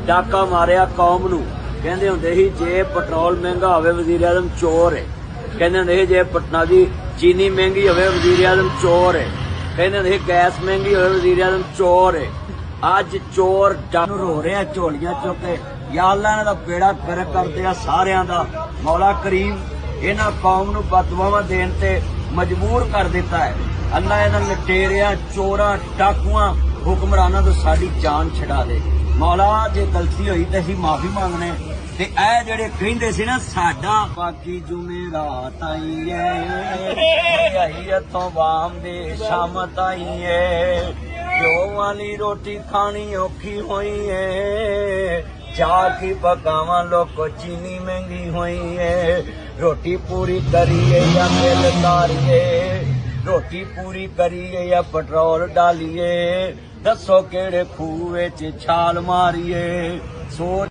डाका मारिया कौम नूं। कहंदे हुंदे ही जे पेट्रोल महंगा होवे वज़ीर आज़म चोर है। कहंदे हुंदे ही जे पटना दी चीनी महंगी होवे वज़ीर आज़म चोर है। कहंदे हुंदे ही गैस महंगी होवे वज़ीर आज़म चोर है। अज चोर डर रो रहे हैं झोलियां चुक के। या अल्लाह इन्हां दा बेड़ा गर्क कर दिया सारियां दा। मौला करीम इन्हां कौम नूं बददुआवां देण ते मजबूर कर दिता है। अल्लाह इन्हां लटेरियां चोरां डाकुआं हुक्मरानां तो साडी जान छड़ा दे। मौला जे गलती होई ते असीं माफी मंगने ते ऐ जेड़े कहिंदे सी ना साडा बाकी जुमेरात आई है इत्थों वाम दे शामत आई है। घ्यो वाली रोटी खानी औखी होई है। जाके पकावां लोको चीनी महंगी हुई है। रोटी पूरी करिए या बिल तारिए। रोटी पूरी करिए या पेट्रोल डालिए। दसो केड़े खूह विच छाल मारिए। सोच